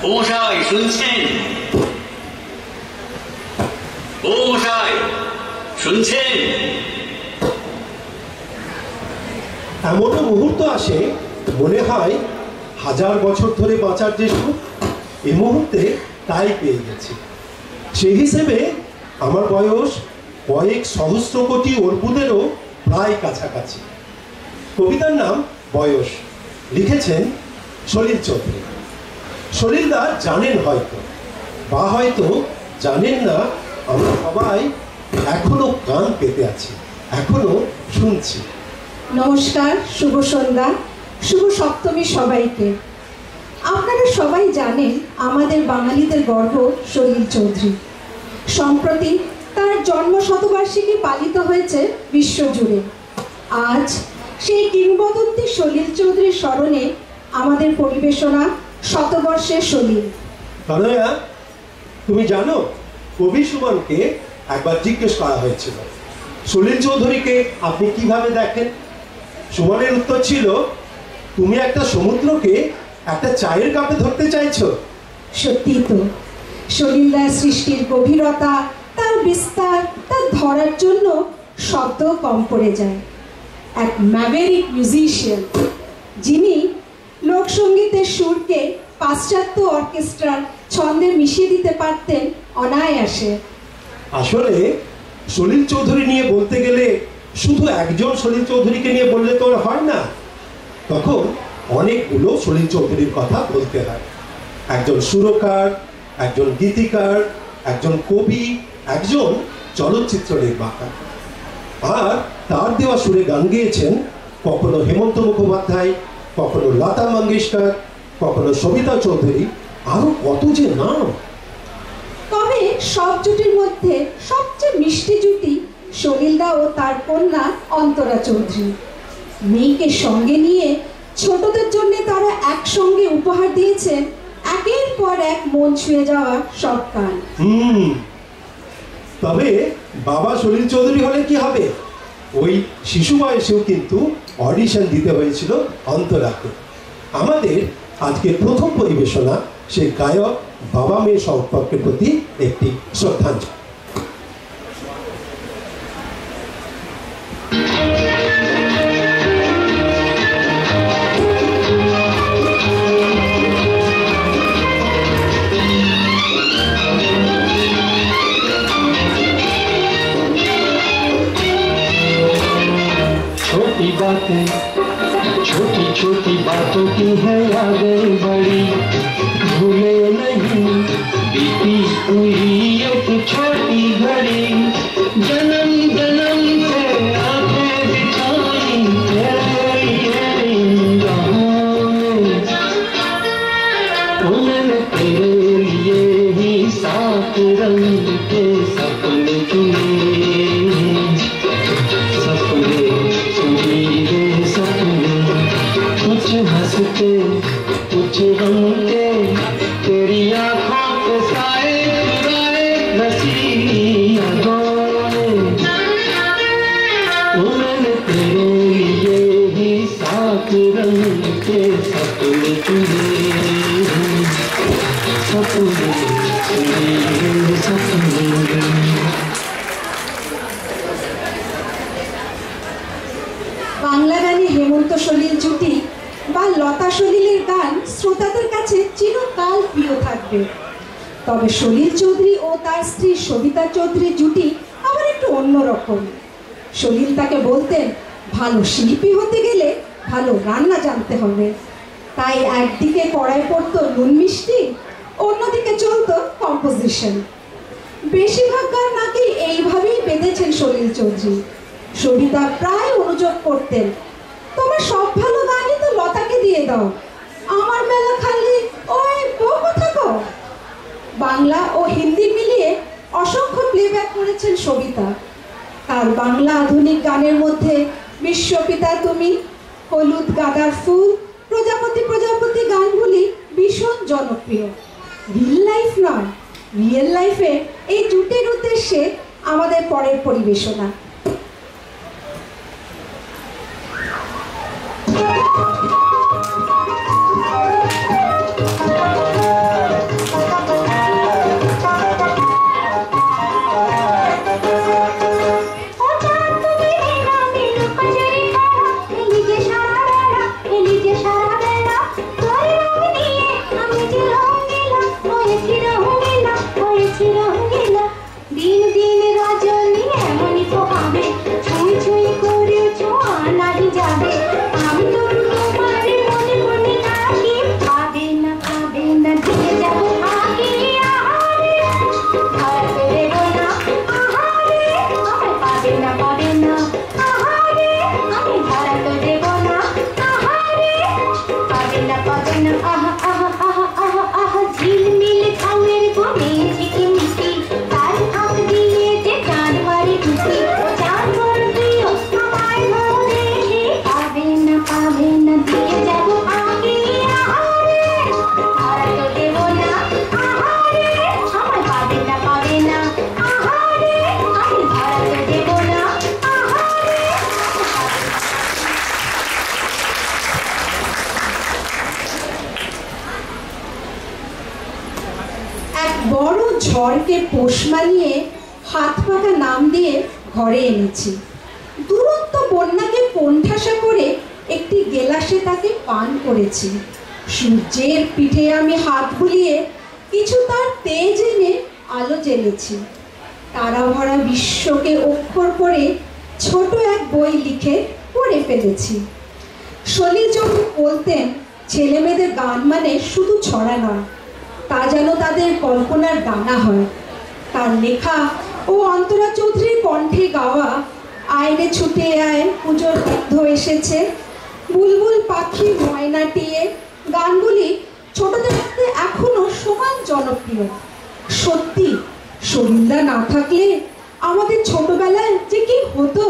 ও মশাই শুনছেন? ও মশাই শুনছেন? এমনও মুহূর্ত আসে মনে হয় হাজার বছর ধরে বাঁচার যে সুখ এই মুহূর্তে তাই পেয়ে গেছি। সেই হিসেবে আমার বয়স কয়েক সহস্র কোটি অর্বুদেরও প্রায় কাছাকাছি। কবিতার নাম বয়স, লিখেছেন সলিল চৌধুরী। সলিলদা জানেন হয়তো, বা হয়তো জানেন না, আমরা সবাই এখনো কান পেতে আছি, এখনো শুনছি। নমস্কার, শুভ সন্ধ্যা, শুভ সপ্তমী সবাইকে। আপনারা সবাই জানেন আমাদের বাঙালিদের গর্ব সলিল চৌধুরী। সম্প্রতি তার জন্ম শতবার্ষিকী পালিত হয়েছে বিশ্বজুড়ে। আজ সেই কিংবদন্তি সলিল চৌধুরীর স্মরণে আমাদের পরিবেশনা শতবর্ষের সলিল। তনয়া, তুমি জানো কবি সুমনকে একবার জিজ্ঞেস করা হয়েছিল সলিল চৌধুরীকে আপনি কিভাবে দেখেন। সুমনের উত্তর ছিল, তুমি একটা সমুদ্রকে একটা চায়ের কাপে ধরতে চাইছো। সত্যি তো, সলিলদার সৃষ্টির গভীরতা, তার বিস্তার, তার ধরার জন্য শব্দ কম পড়ে যায়। এক ম্যাভেরিক মিউজিশিয়ান, যিনি লোকসঙ্গীতের সুরকে পাশ্চাত্য অর্কেস্ট্রার ছন্দে মিশিয়ে দিতে পারতেন অনায়াসে। আসলে সলিল চৌধুরী নিয়ে বলতে গেলে শুধু একজন সলিল চৌধুরীকে নিয়ে বললে তো হয় না, তখন অনেকগুলো সলিল চৌধুরীর কথা বলতে হয়। একজন সুরকার, একজন গীতিকার, একজন কবি, একজন চলচ্চিত্র নির্মাতা। আর তার দেওয়া সুরে গান গেয়েছেন কখনো হেমন্ত মুখোপাধ্যায়, কখনো লতা মঙ্গেশকর, কখনো সবিতা চৌধুরী, আরো কত যে নাম। তবে সব জুটির মধ্যে সবচেয়ে মিষ্টি জুটি সলিলদা ও তার কন্যা অন্তরা চৌধুরী। মেয়েকে সঙ্গে নিয়ে ছোটদের জন্য তারা একসঙ্গে উপহার দিয়েছেন একের পর এক মন ছুঁয়ে যাওয়া সব গান। তবে বাবা সলিল চৌধুরী হলে কি হবে, ওই শিশু বয়সেও কিন্তু অডিশন দিতে হয়েছিল অন্তরাকে। আমাদের আজকে প্রথম পরিবেশনা সেই গায়ক বাবা মেয়ে সম্পর্কের প্রতি একটি শ্রদ্ধাঞ্জলি। छोटी छोटी बातों की है यादें बड़ी, भूले नहीं बीती हुई एक छोटी घड़ी। जन्म जन्म से आंखें बिछाई तेरे राहों में, मैंने तेरे लिए ही सात रंग के सपने चुने। हंसते कुछ गम के तेरी आँखों के साए चुराए नशीली यादों में, मैंने तेरे लिए ही सात रंग के सपने चुने। सपने सपने বাংলা গানে হেমন্ত সলিল জুটি বা লতা সলিলের গান শ্রোতাদের কাছে চিরকাল প্রিয় থাকবে। তবে সলিল চৌধুরী ও তার স্ত্রী সবিতা চৌধুরীর জুটি আবার একটু অন্যরকম। সলিল তাকে বলতেন, ভালো শিল্পী হতে গেলে ভালো রান্না জানতে হবে। তাই একদিকে কড়াই পড়তো নুন মিষ্টি, অন্যদিকে চলতো কম্পোজিশন। বেশিরভাগ গান নাকি এইভাবেই বেঁধেছেন সলিল চৌধুরী। সবিতা প্রায় অনুযোগ করতেন, তোমার সব ভালো গানই তো লতাকে দিয়ে দাও, আমার বেলা খালি ওই বউ থাকো। বাংলা ও হিন্দি মিলিয়ে অসংখ্য প্লেব্যাক করেছেন সবিতা। তার বাংলা আধুনিক গানের মধ্যে বিশ্বপিতা তুমি, হলুদ গাঁদার ফুল, প্রজাপতি প্রজাপতি গানগুলি ভীষণ জনপ্রিয়। রিল লাইফ নয়, রিয়েল লাইফে এই জুটির উদ্দেশ্যে আমাদের পরের পরিবেশনা। বড় ঝড়কে পোষ মানিয়ে হাত পাকা নাম দিয়ে ঘরে এনেছি। দুরন্ত বন্যাকে কোণঠাসা করে একটি গেলাসে তাকে পান করেছি। সূর্যের পিঠে আমি হাত বুলিয়ে কিছু তার তেজ এনে আলো জ্বেলেছি। তারা ভরা বিশ্বকে অক্ষর করে ছোট এক বই লিখে পড়ে ফেলেছি। সলিল চৌধুরী বলতেন, ছেলে মেয়েদের গান মানে শুধু ছড়া নয়, তা যেন তাদের কল্পনার দানা হয়। তার লেখা ও অন্তরা চৌধুরীর কণ্ঠে গাওয়া আয়রে ছুটে আয়, পুজোর গন্ধ এসেছে, বুলবুল পাখি ময়নাটিয়ে গানগুলি ছোটদের মধ্যে এখনো সমান জনপ্রিয়। সত্যি সলিলদা না থাকলে আমাদের ছোটবেলায় যে কি হতো।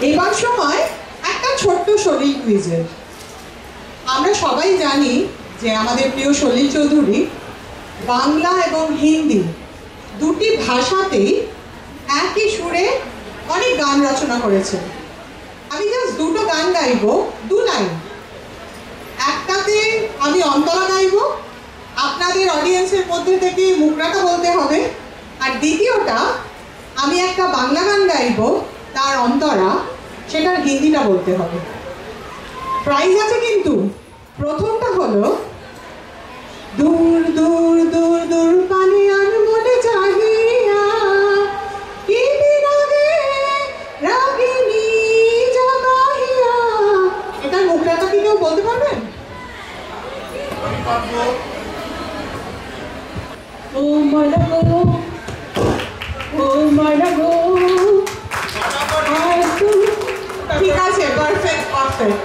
এবার সময় একটা ছোট্ট সলিল কুইজের। আমরা সবাই জানি যে আমাদের প্রিয় সলিল চৌধুরী বাংলা এবং হিন্দি দুটি ভাষাতেই একই সুরে অনেক গান রচনা করেছেন। আমি জাস্ট দুটো গান গাইব, দু লাইন। একটাতে আমি অন্তরা গাইব, আপনাদের অডিয়েন্সের মধ্যে থেকে মুখরাটা বলতে হবে। আর দ্বিতীয়টা আমি একটা বাংলা গান গাইব, তার অন্তরা, সেটার হিন্দিটা বলতে হবে। প্রাইজ আছে কিন্তু। প্রথমটা হলো দূর দূর দূর দূর পানে আনমনে চাহিয়া কি বিরাগে রাগিনী জাগাইয়া। এটার মুখরাটা কি কেউ বলতে পারবেন? ও মানগো, ও মানগো। ঠিক আছে, পারফেক্ট পারফেক্ট।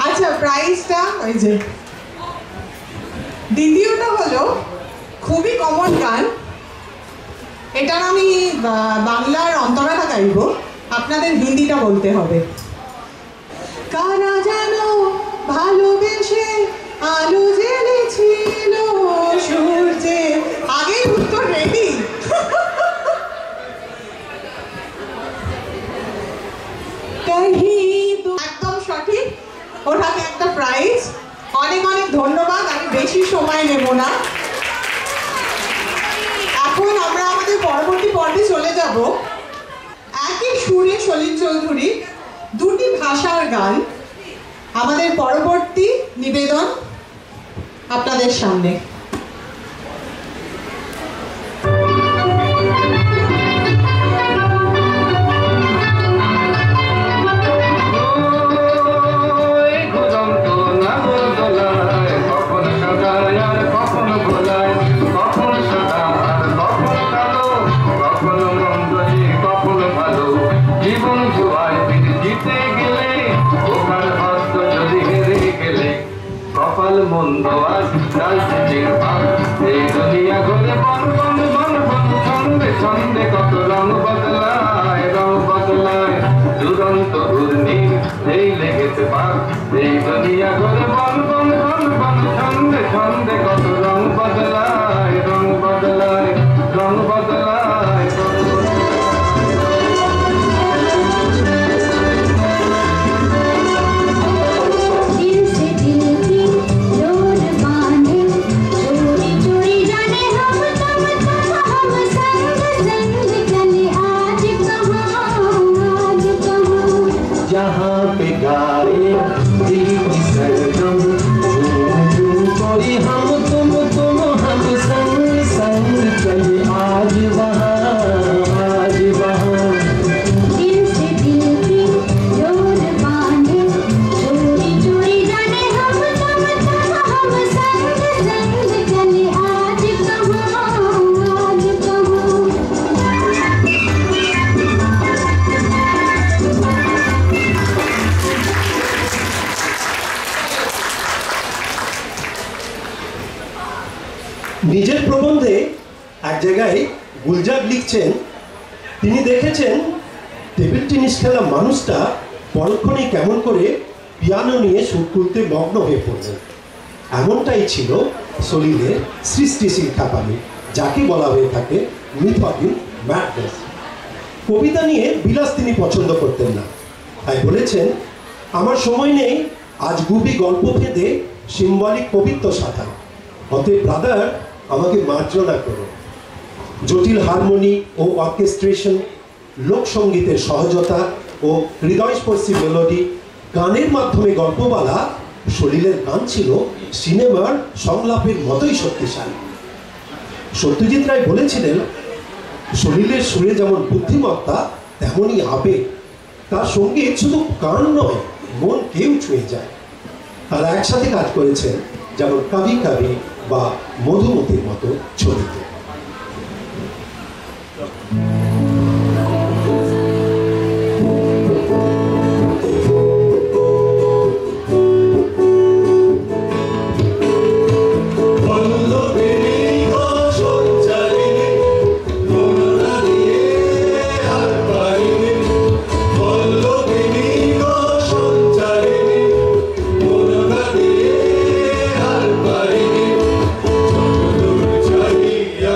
আচ্ছা, প্রাইজটা ওই যে। দ্বিতীয়টা হলো খুবই কমন গান, এটার আমি বাংলার অন্তরাটা গাইব, আপনাদের হিন্দিটা বলতে হবে। কারা যেন ভালোবেসে আলো জ্বেলেছিল সূর্যে। আগেই উত্তর রেডি। একদম সঠিক, ওটাকে একটা প্রাইজ। অনেক অনেক ধন্যবাদ, আমি বেশি সময় নেব না। এখন আমরা আমাদের পরবর্তী পর্বে চলে যাব। একই সুরে সলিল চৌধুরী দুটি ভাষার গান। আমাদের পরবর্তী নিবেদন আপনাদের সামনে। মন্দ আজ রাজনীতির ভাব, এই দুনিয়া ঘুরে বন বন বন বন, ছন্দে ছন্দে কত রং বদলায়, রং বদলায়। দুরন্ত ঘূর্ণির এই লেগেছে পাক, এই দুনিয়া ঘুরে বন বন বন বন, ছন্দে ছন্দে কত রং বদলায়, রং বদলায়, রং বদলায়, রং বদলায়। यहाँ पे गाए गीत सरगम, झूम झूम कोई हम तुम संग संग चले आज वहाँ आज वहाँ। दिल से दिल की डोर बांधे, चोरी चोरी जाने हम तुम संग संग चले आज कहाँ आज कहाँ। নিজের প্রবন্ধে এক জায়গায় গুলজার লিখছেন, তিনি দেখেছেন টেবিল টেনিস খেলা মানুষটা পরক্ষণে কেমন করে পিয়ানো নিয়ে সুর তুলতে মগ্ন হয়ে পড়লেন। এমনটাই ছিল সলিলের সৃষ্টিশীল খ্যাপামি, যাকে বলা হয়ে থাকে মিথডিন ম্যাডনেস। কবিতা নিয়ে বিলাস তিনি পছন্দ করতেন না, তাই বলেছেন, আমার সময় নেই আজ গুপি গল্প ভেদে সিম্বলিক কবিত্ব সাধা, অতএব ব্রাদার আমাকে মার্জনা করো। জটিল হারমোনি ও অর্কেস্ট্রেশন, লোকসঙ্গীতের সহজতা ও হৃদয়স্পর্শী মেলোডি, গানের মাধ্যমে গল্প বলা সলিলের গান ছিল সিনেমার সংলাপের মতোই শক্তিশালী। সত্যজিৎ রায় বলেছিলেন, সলিলের সুরে যেমন বুদ্ধিমত্তা তেমনই আবেগ, তার সঙ্গীত শুধু গান নয়, মন কেউ ছুঁয়ে যায়। তারা একসাথে কাজ করেছেন, যেমন কবি কবি বা মধুমতির মতো ছবিতে। Yeah.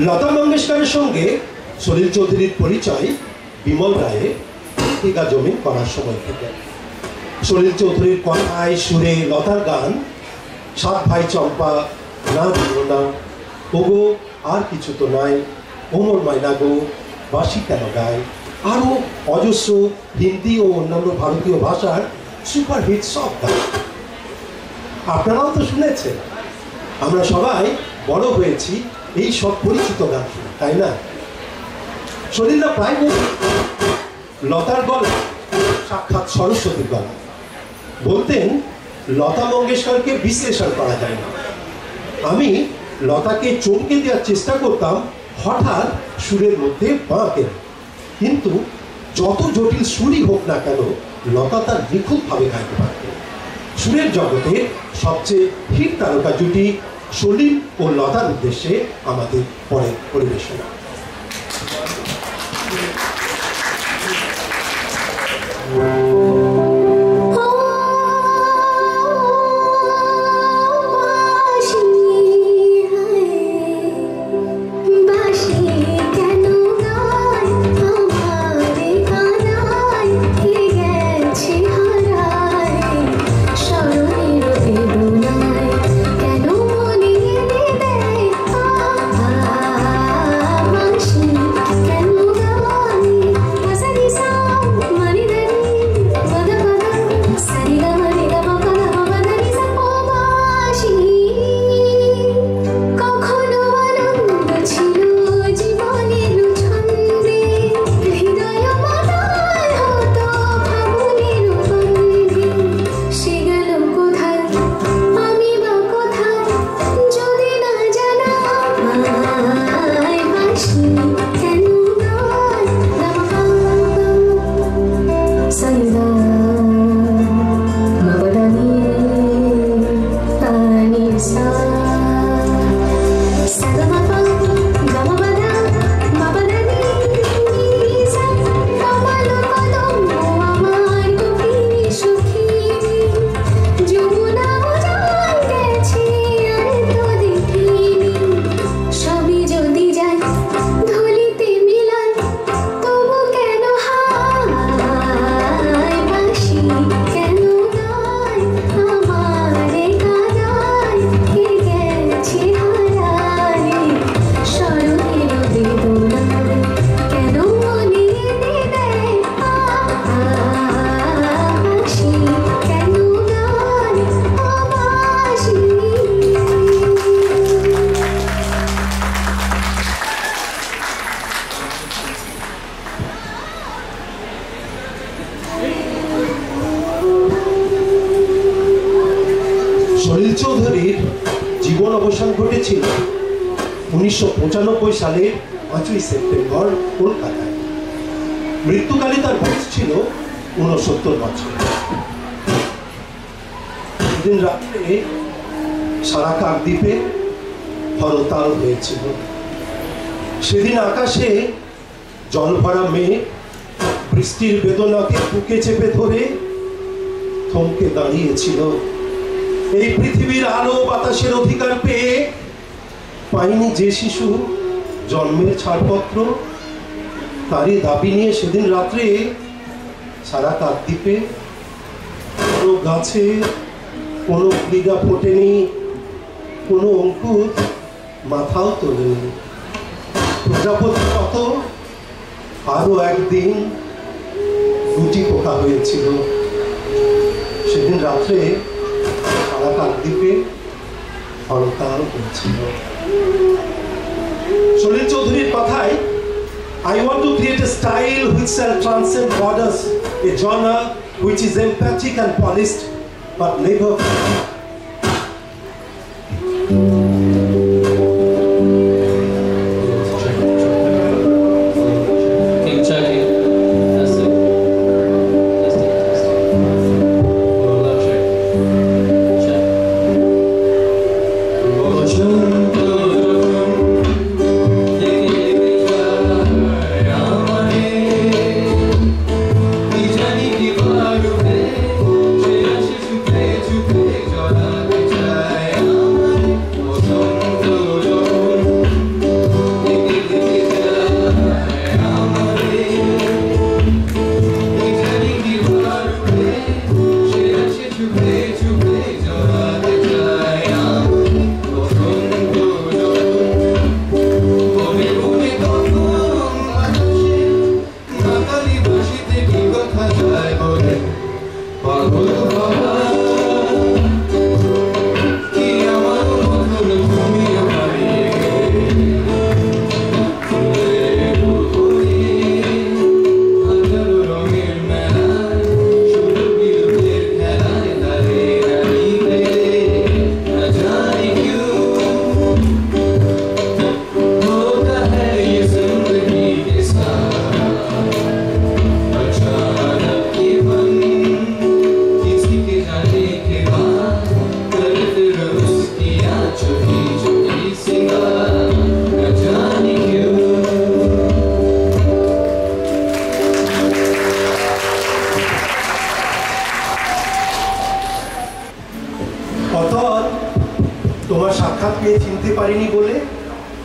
লতা মঙ্গেশকরের সঙ্গে সলিল চৌধুরীর পরিচয় বিমল রায়ের বিঘা জমি করার সময় থেকে। সলিল চৌধুরীর কথায় সুরে লতার গান সাত ভাই চম্পা, না দিও না, ওগো আর কিছু তো নাই, ওমর মাইনা গো, বাঁশি কেন গায়, আরও অজস্র হিন্দি ও অন্যান্য ভারতীয় ভাষার সুপারহিট সব গান। আপনারাও তো শুনেছেন, আমরা সবাই বড় হয়েছি এই সব পরিচিত গান শুনে, তাই না? সলিলদা প্রায় লতার গলা সাক্ষাৎ সরস্বতীর গলা। বলতেন লতা মঙ্গেশকরকে বিশ্লেষণ করা যায় না। আমি লতাকে চমকে দেওয়ার চেষ্টা করতাম হঠাৎ সুরের মধ্যে বাঁকে, কিন্তু যত জটিল সুরই হোক না কেন লতা তার নিখুঁতভাবে গাইতে পারতেন। সুরের জগতে সবচেয়ে হিট তারকা জুটি সলিল ও লতার উদ্দেশ্যে আমাদের পরের পরিবেশনা। সলিল চৌধুরীর জীবন অবসান ঘটেছিল 1995 সালের 5ই সেপ্টেম্বর কলকাতায়। মৃত্যুকালে তার বয়স ছিল 69 বছর। সেদিন রাত্রে সারা কাকদ্বীপে হরতাল হয়েছিল। সেদিন আকাশে জল ভরা মেঘ বৃষ্টির বেদনাকে বুকে চেপে ধরে থমকে দাঁড়িয়েছিল। এই পৃথিবীর আলো বাতাসের অধিকার পেয়ে পায়নি যে শিশু জন্মের ছাড়পত্র, তারই দাবি নিয়ে সেদিন রাত্রে সারা কাকদ্বীপে কোনো গাছে কোনো মৃগা ফোটেনি, কোনো অঙ্কুর মাথাও তোলেনি। প্রজাপতির মতো আরো একদিন গুটি পোকা হয়েছিল। সেদিন রাত্রে সারা কাকদ্বীপে হরতাল হয়েছিল। সলিল চৌধুরীর কথায়, I want to create a style which shall transcend borders, a genre which is emphatic and polished, but never Joy.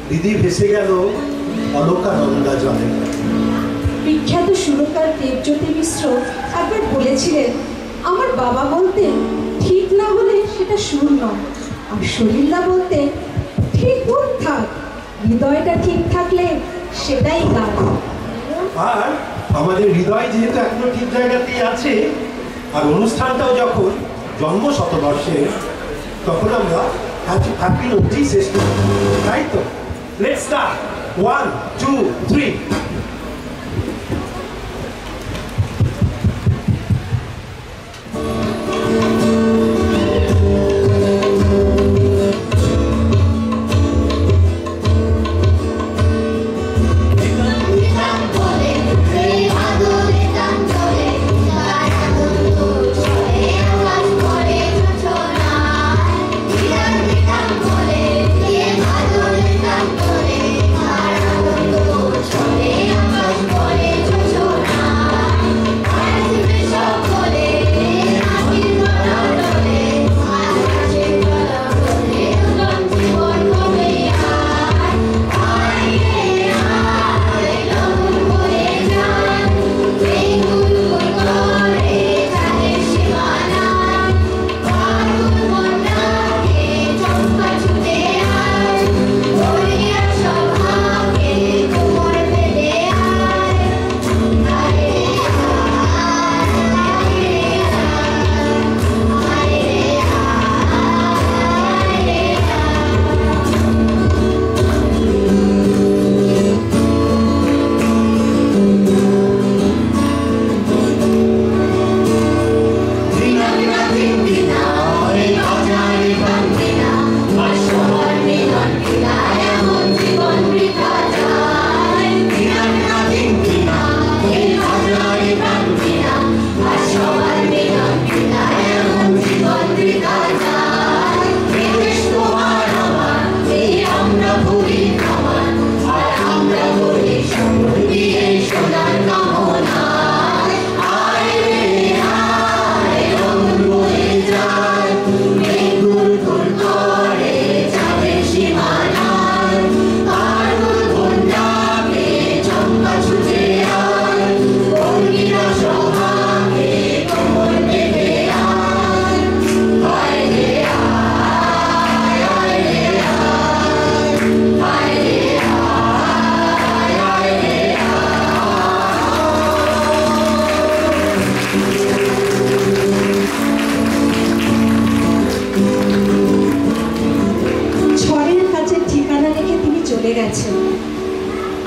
হৃদি ভেসে গেল অলকানন্দা জলে। বিখ্যাত সুরকার দেবজ্যোতি মিশ্র একবার বলেছিলেন, আমার বাবা বলতেন ঠিক না হলে সেটা সুর নয়, আর শরীরদা বলতেন ঠিক ভুল থাক, হৃদয়টা ঠিক থাকলে সেটাই গান। আর আমাদের হৃদয় যেহেতু এখনো ঠিক জায়গাতেই আছে, আর অনুষ্ঠানটাও যখন জন্ম শতবর্ষের, তখন আমরা হ্যাপি নোটই শেষ করি, তাই তো? Let's start. 1 2 3।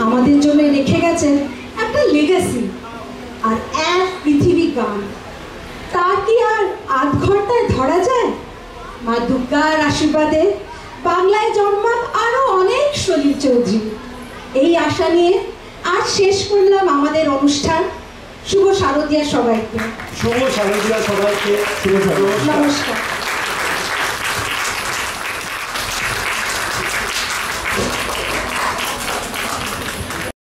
আমাদের জন্য রেখে গেছেন একটা লেগাসি আর এক পৃথিবী গান। তা কি আর আধ ঘন্টায় ধরা যায়? মা দুর্গার আশীর্বাদে বাংলায় জন্মাক আরো অনেক সলিল চৌধুরী, এই আশা নিয়ে আজ শেষ করলাম আমাদের অনুষ্ঠান। শুভ শারদিয়া সবাইকে। শুভ শারদিয়া সবাইকে। শুভ শারদিয়া। নমস্কার।